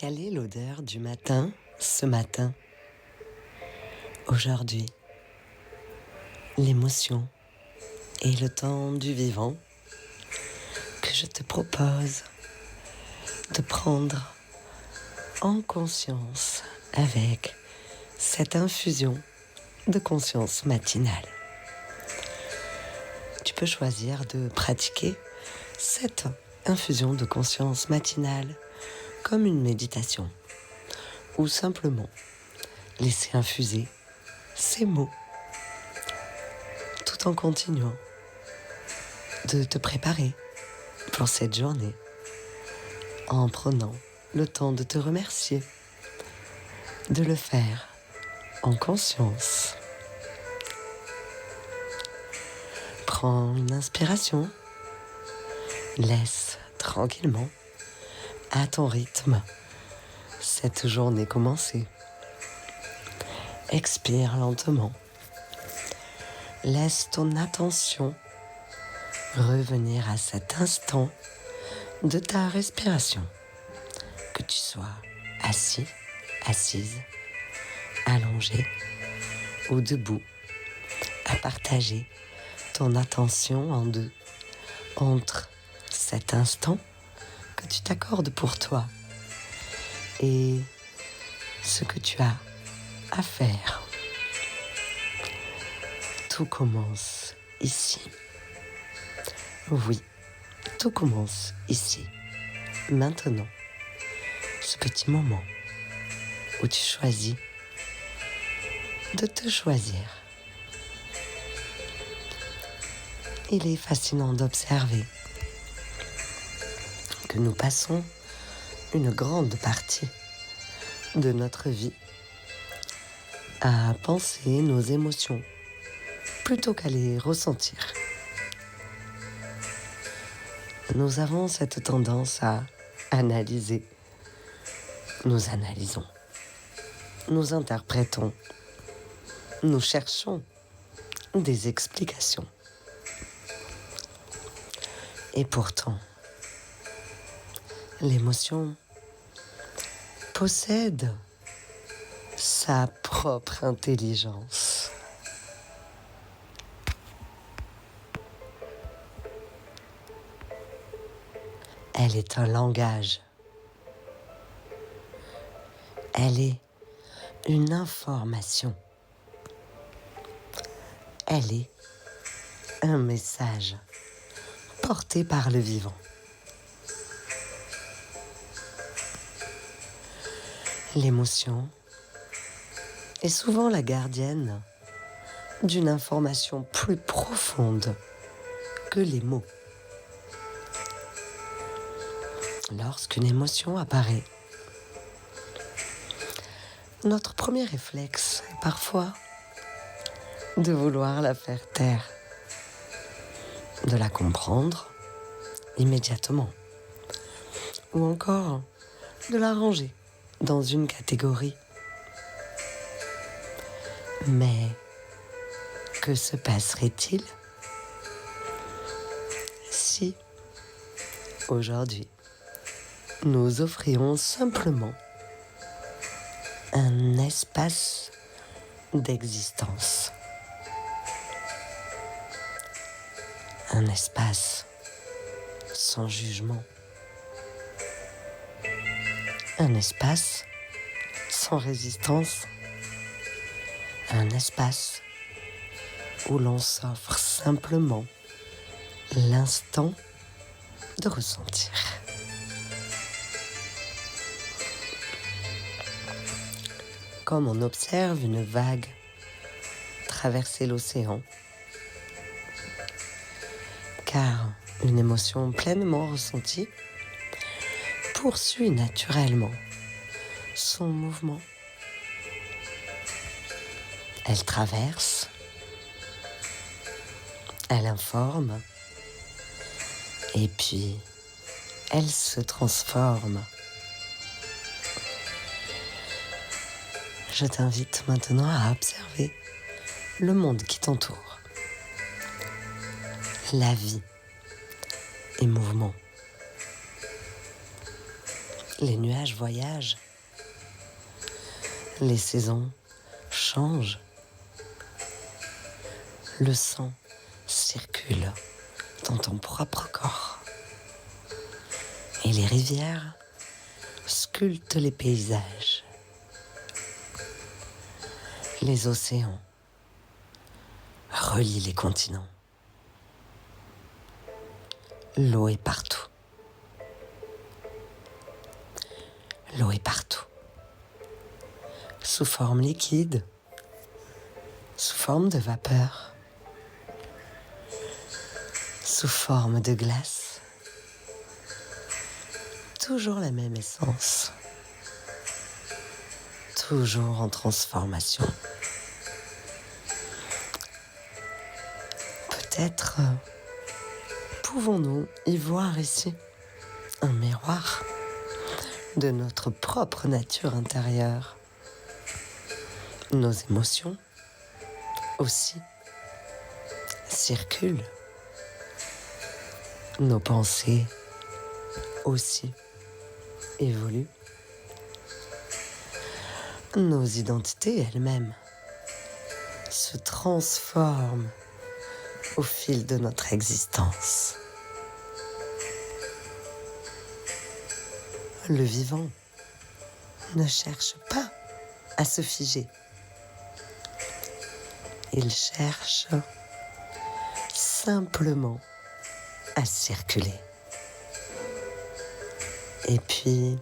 Quelle est l'odeur du matin, ce matin, aujourd'hui? L'émotion et le temps du vivant que je te propose de prendre en conscience avec cette infusion de conscience matinale. Tu peux choisir de pratiquer cette infusion de conscience matinale comme une méditation ou simplement laisser infuser ces mots tout en continuant de te préparer pour cette journée en prenant le temps de te remercier, de le faire en conscience. Prends une inspiration, laisse tranquillement, à ton rythme, cette journée commencer. Expire lentement. Laisse ton attention revenir à cet instant de ta respiration. Que tu sois assis, assise, allongé ou debout, à partager ton attention en deux entre cet instant que tu t'accordes pour toi et ce que tu as à faire. Tout commence ici. Oui, tout commence ici. Maintenant, ce petit moment où tu choisis de te choisir. Il est fascinant d'observer que nous passons une grande partie de notre vie à penser nos émotions plutôt qu'à les ressentir. Nous avons cette tendance à analyser. Nous analysons. Nous interprétons. Nous cherchons des explications. Et pourtant, l'émotion possède sa propre intelligence. Elle est un langage. Elle est une information. Elle est un message porté par le vivant. L'émotion est souvent la gardienne d'une information plus profonde que les mots. Lorsqu'une émotion apparaît, notre premier réflexe est parfois de vouloir la faire taire, de la comprendre immédiatement, ou encore de la ranger dans une catégorie. Mais que se passerait-il si, aujourd'hui, nous offrions simplement un espace d'existence, un espace sans jugement, un espace sans résistance, un espace où l'on s'offre simplement l'instant de ressentir. Comme on observe une vague traverser l'océan, car une émotion pleinement ressentie poursuit naturellement son mouvement. Elle traverse, elle informe, et puis elle se transforme. Je t'invite maintenant à observer le monde qui t'entoure. La vie est mouvement. Les nuages voyagent. Les saisons changent. Le sang circule dans ton propre corps. Et les rivières sculptent les paysages. Les océans relient les continents. L'eau est partout. L'eau est partout. Sous forme liquide, sous forme de vapeur, sous forme de glace. Toujours la même essence. Toujours en transformation. Peut-être pouvons-nous y voir ici un miroir de notre propre nature intérieure. Nos émotions aussi circulent. Nos pensées aussi évoluent. Nos identités elles-mêmes se transforment au fil de notre existence. Le vivant ne cherche pas à se figer. Il cherche simplement à circuler. Et puis,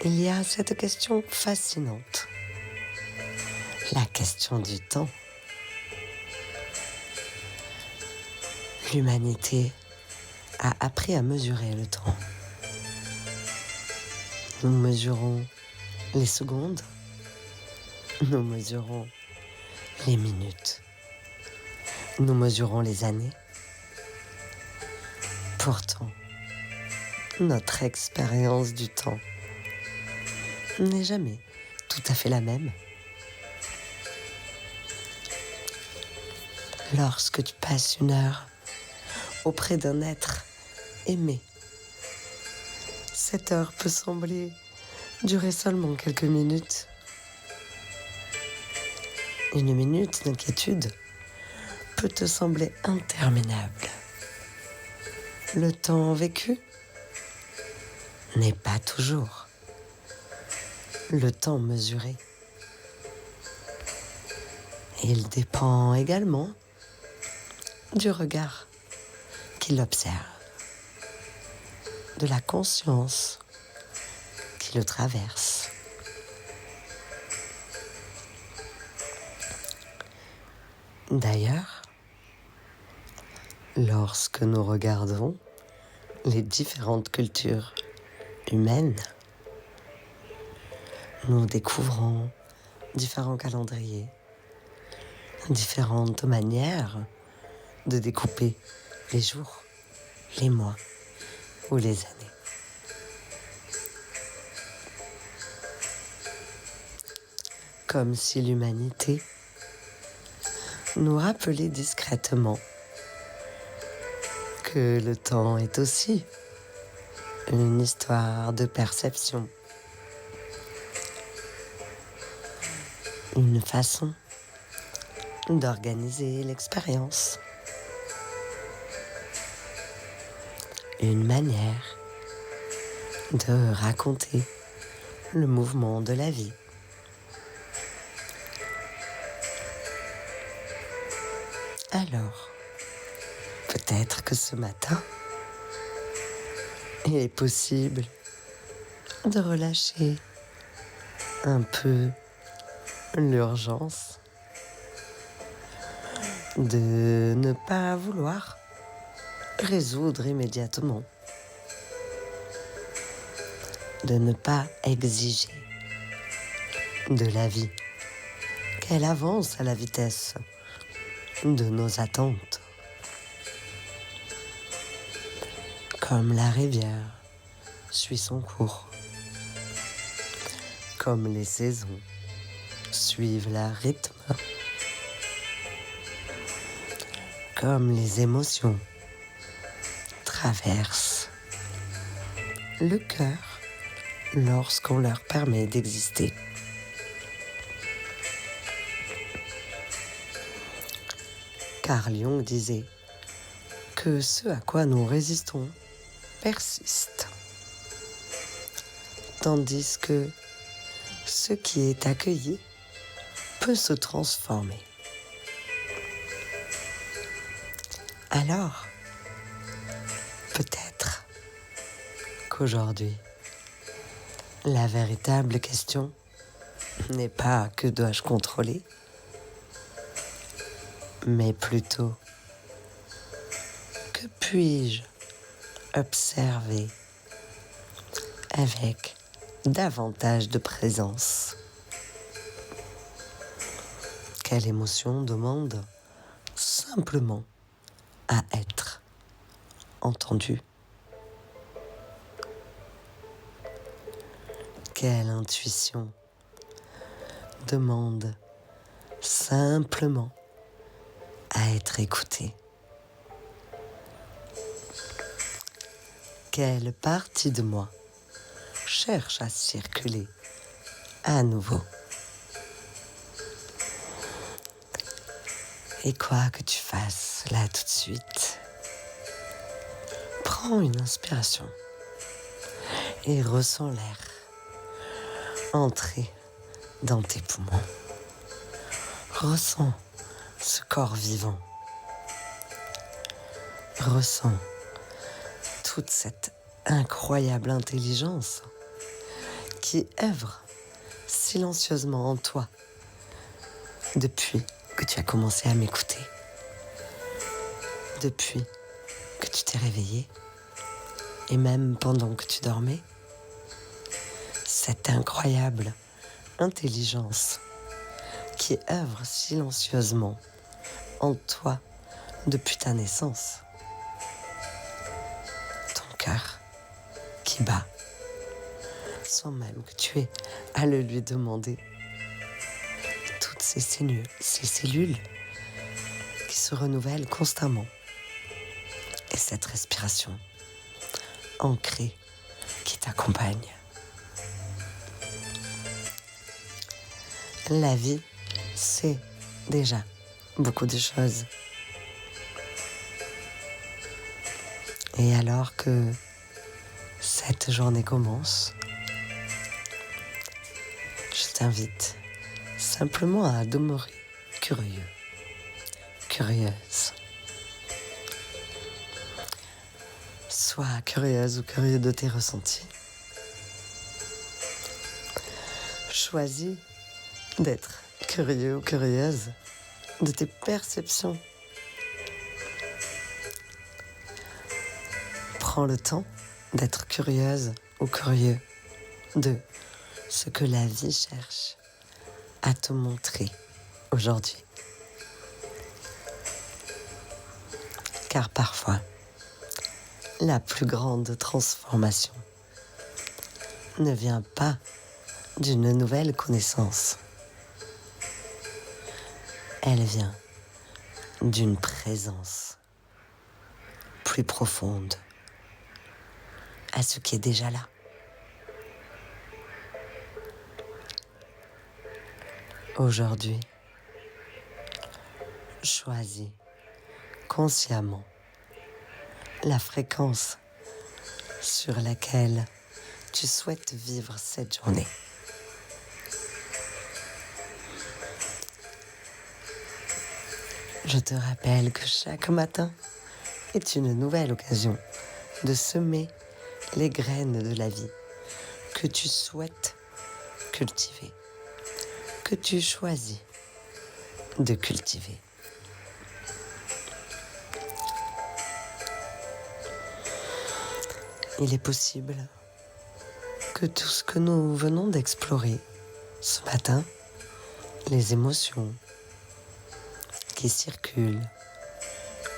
il y a cette question fascinante, la question du temps. L'humanité a appris à mesurer le temps. Nous mesurons les secondes, nous mesurons les minutes, nous mesurons les années. Pourtant, notre expérience du temps n'est jamais tout à fait la même. Lorsque tu passes une heure auprès d'un être aimé, cette heure peut sembler durer seulement quelques minutes. Une minute d'inquiétude peut te sembler interminable. Le temps vécu n'est pas toujours le temps mesuré. Il dépend également du regard qui l'observe, de la conscience qui le traverse. D'ailleurs, lorsque nous regardons les différentes cultures humaines, nous découvrons différents calendriers, différentes manières de découper les jours, les mois ou les années. Comme si l'humanité nous rappelait discrètement que le temps est aussi une histoire de perception, une façon d'organiser l'expérience, une manière de raconter le mouvement de la vie. Alors, peut-être que ce matin, il est possible de relâcher un peu l'urgence, de ne pas vouloir résoudre immédiatement, de ne pas exiger de la vie qu'elle avance à la vitesse de nos attentes. Comme la rivière suit son cours, comme les saisons suivent leur rythme, comme les émotions traversent le cœur lorsqu'on leur permet d'exister. Carl Jung disait que ce à quoi nous résistons persiste, tandis que ce qui est accueilli peut se transformer. Alors, peut-être qu'aujourd'hui, la véritable question n'est pas que dois-je contrôler, mais plutôt que puis-je observer avec davantage de présence. Quelle émotion demande simplement à être entendue? Quelle intuition demande simplement à être écoutée? Quelle partie de moi cherche à circuler à nouveau? Et quoi que tu fasses là tout de suite, prends une inspiration et ressens l'air entrer dans tes poumons. Ressens ce corps vivant. Ressens toute cette incroyable intelligence qui œuvre silencieusement en toi depuis que tu as commencé à m'écouter, depuis que tu t'es réveillé et même pendant que tu dormais. Cette incroyable intelligence qui œuvre silencieusement en toi depuis ta naissance. Ton cœur qui bat sans même que tu aies à le lui demander. Toutes ces cellules qui se renouvellent constamment. Et cette respiration ancrée qui t'accompagne. La vie, c'est déjà beaucoup de choses. Et alors que cette journée commence, je t'invite simplement à demeurer curieux, curieuse. Sois curieuse ou curieux de tes ressentis. Choisis d'être curieux ou curieuse de tes perceptions. Prends le temps d'être curieuse ou curieux de ce que la vie cherche à te montrer aujourd'hui. Car parfois, la plus grande transformation ne vient pas d'une nouvelle connaissance. Elle vient d'une présence plus profonde à ce qui est déjà là. Aujourd'hui, choisis consciemment la fréquence sur laquelle tu souhaites vivre cette journée. Je te rappelle que chaque matin est une nouvelle occasion de semer les graines de la vie que tu souhaites cultiver, que tu choisis de cultiver. Il est possible que tout ce que nous venons d'explorer ce matin, les émotions qui circulent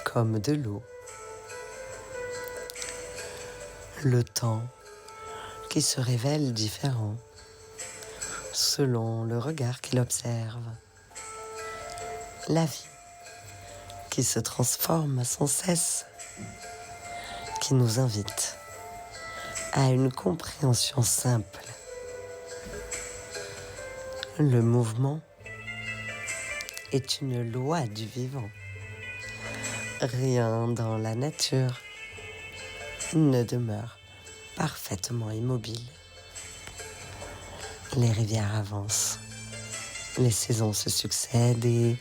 comme de l'eau, le temps qui se révèle différent selon le regard qu'il observe, la vie qui se transforme sans cesse, qui nous invite à une compréhension simple. Le mouvement est une loi du vivant. Rien dans la nature ne demeure parfaitement immobile. Les rivières avancent, les saisons se succèdent et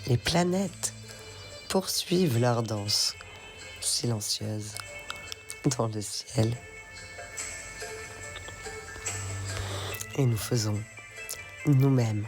les planètes poursuivent leur danse silencieuse dans le ciel. Et nous faisons nous-mêmes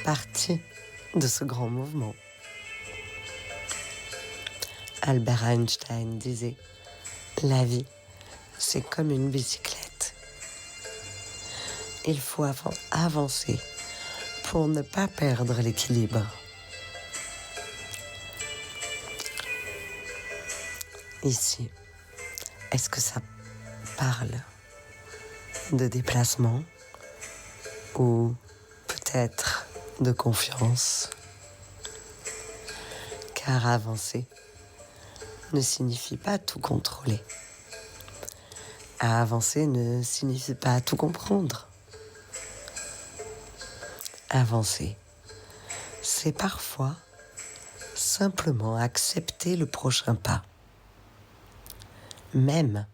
partie de ce grand mouvement. Albert Einstein disait « La vie, c'est comme une bicyclette. Il faut avancer pour ne pas perdre l'équilibre. » Ici, est-ce que ça parle de déplacement ou peut-être de confiance? Car avancer ne signifie pas tout contrôler. Avancer ne signifie pas tout comprendre. Avancer, c'est parfois simplement accepter le prochain pas, même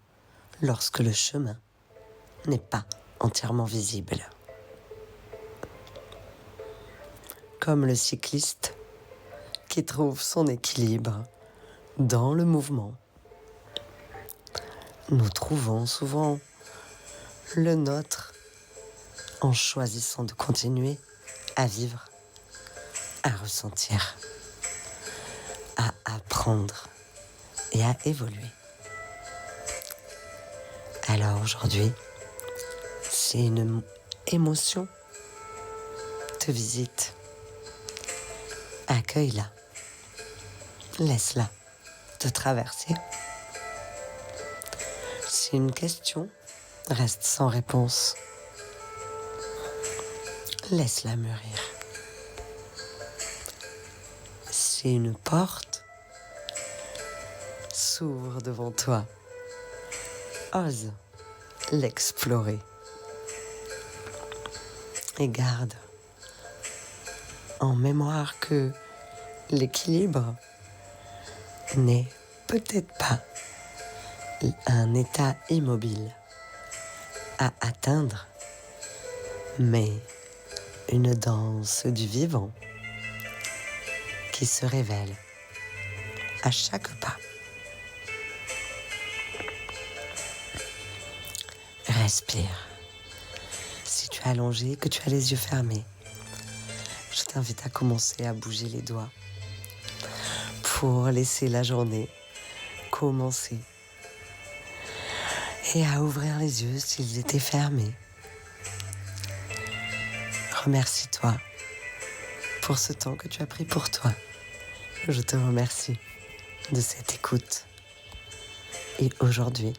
lorsque le chemin n'est pas entièrement visible. Comme le cycliste qui trouve son équilibre dans le mouvement, nous trouvons souvent le nôtre en choisissant de continuer à vivre, à ressentir, à apprendre et à évoluer. Alors aujourd'hui, si une émotion te visite, accueille-la, laisse-la te traverser. Si une question reste sans réponse, laisse-la mûrir. Si une porte s'ouvre devant toi, ose l'explorer et garde en mémoire que l'équilibre n'est peut-être pas un état immobile à atteindre, mais une danse du vivant qui se révèle à chaque pas. Respire. Si tu es allongé, que tu as les yeux fermés, je t'invite à commencer à bouger les doigts pour laisser la journée commencer et à ouvrir les yeux s'ils étaient fermés. Remercie-toi pour ce temps que tu as pris pour toi. Je te remercie de cette écoute. Et aujourd'hui,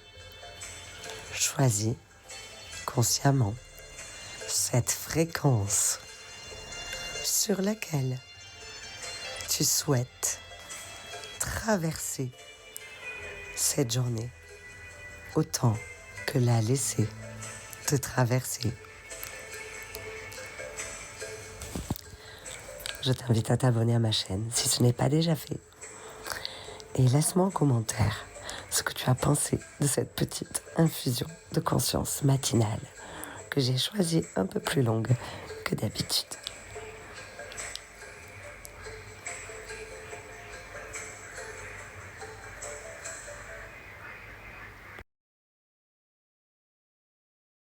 choisis consciemment cette fréquence sur laquelle tu souhaites traverser cette journée autant que la laisser te traverser. Je t'invite à t'abonner à ma chaîne si ce n'est pas déjà fait. Et laisse-moi en commentaire ce que tu as pensé de cette petite infusion de conscience matinale que j'ai choisie un peu plus longue que d'habitude.